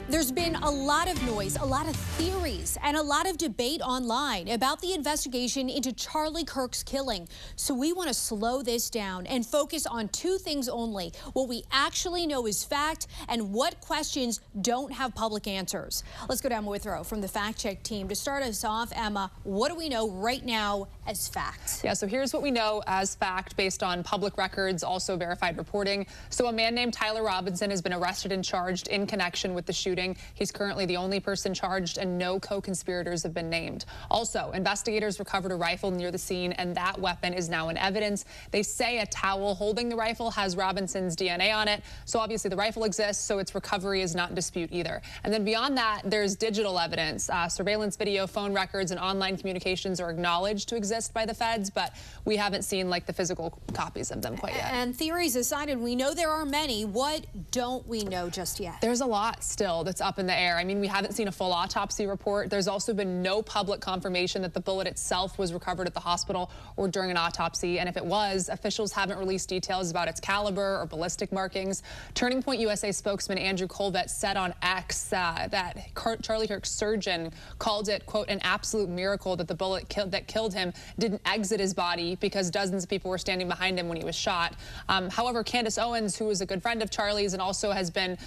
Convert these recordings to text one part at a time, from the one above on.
There's been a lot of noise, a lot of theories, and a lot of debate online about the investigation into Charlie Kirk's killing. So we want to slow this down and focus on two things only: what we actually know is fact and what questions don't have public answers. Let's go to Emma Withrow from the Fact Check team. To start us off, Emma, what do we know right now as fact? Yeah, so here's what we know as fact based on public records, also verified reporting. So a man named Tyler Robinson has been arrested and charged in connection with the shooting. He's currently the only person charged, and no co-conspirators have been named. Also, investigators recovered a rifle near the scene, and that weapon is now in evidence. They say a towel holding the rifle has Robinson's DNA on it, so obviously the rifle exists, so its recovery is not in dispute either. And then beyond that, there's digital evidence. Surveillance video, phone records, and online communications are acknowledged to exist by the feds, but we haven't seen like the physical copies of them quite yet. And theories aside, and we know there are many, what don't we know just yet? There's a lot still that's up in the air. I mean, we haven't seen a full autopsy report. There's also been no public confirmation that the bullet itself was recovered at the hospital or during an autopsy. And if it was, officials haven't released details about its caliber or ballistic markings. Turning Point USA spokesman Andrew Colvett said on X that Charlie Kirk's surgeon called it, quote, an absolute miracle that the bullet that killed him didn't exit his body because dozens of people were standing behind him when he was shot. However, Candace Owens, who is a good friend of Charlie's and also has been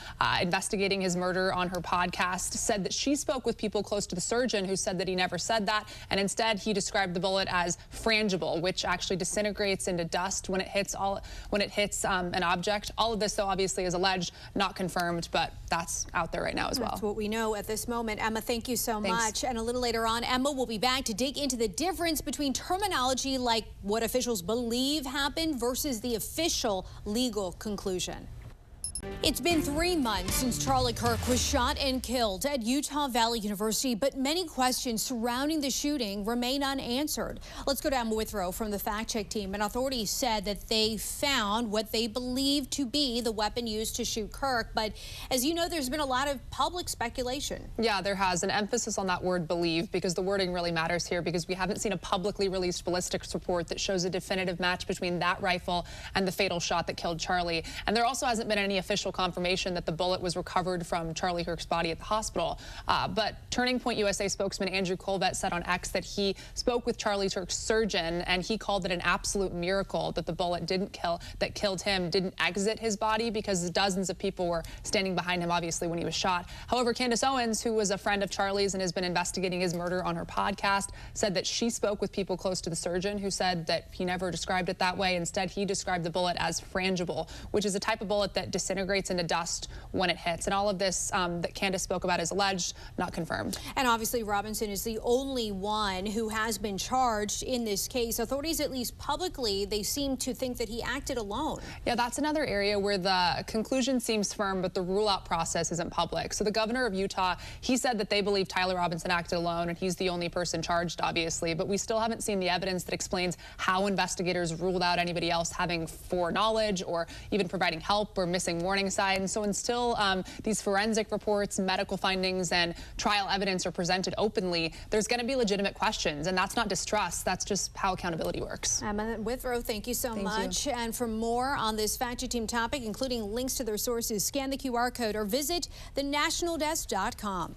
investigating his murder on her podcast, said that she spoke with people close to the surgeon who said that he never said that, and instead he described the bullet as frangible, which actually disintegrates into dust when it hits an object. All of this, though, obviously is alleged, not confirmed, but that's out there right now as well. That's what we know at this moment. Emma, thank you so much. And a little later on, Emma will be back to dig into the difference between terminology like what officials believe happened versus the official legal conclusion. It's been 3 months since Charlie Kirk was shot and killed at Utah Valley University, but many questions surrounding the shooting remain unanswered. Let's go to Emma Withrow from the Fact Check team. And authorities said that they found what they believe to be the weapon used to shoot Kirk. But as you know, there's been a lot of public speculation. Yeah, there has. An emphasis on that word believe, because the wording really matters here, because we haven't seen a publicly released ballistics report that shows a definitive match between that rifle and the fatal shot that killed Charlie. And there also hasn't been any official confirmation that the bullet was recovered from Charlie Kirk's body at the hospital. But Turning Point USA spokesman Andrew Colvett said on X that he spoke with Charlie Kirk's surgeon, and he called it an absolute miracle that the bullet that killed him didn't exit his body because dozens of people were standing behind him, obviously, when he was shot. However, Candace Owens, who was a friend of Charlie's and has been investigating his murder on her podcast, said that she spoke with people close to the surgeon who said that he never described it that way. Instead, he described the bullet as frangible, which is a type of bullet that disintegrates into dust when it hits. And all of this that Candace spoke about is alleged, not confirmed. And obviously Robinson is the only one who has been charged in this case. Authorities, at least publicly, they seem to think that he acted alone. Yeah, that's another area where the conclusion seems firm, but the rule-out process isn't public. So the governor of Utah, he said that they believe Tyler Robinson acted alone, and he's the only person charged, obviously. But we still haven't seen the evidence that explains how investigators ruled out anybody else having foreknowledge or even providing help or missing warning signs. So until these forensic reports, medical findings, and trial evidence are presented openly, there's going to be legitimate questions, and that's not distrust. That's just how accountability works. Emma Withrow, thank you so much. And for more on this Fact Check team topic, including links to their sources, scan the QR code or visit thenationaldesk.com.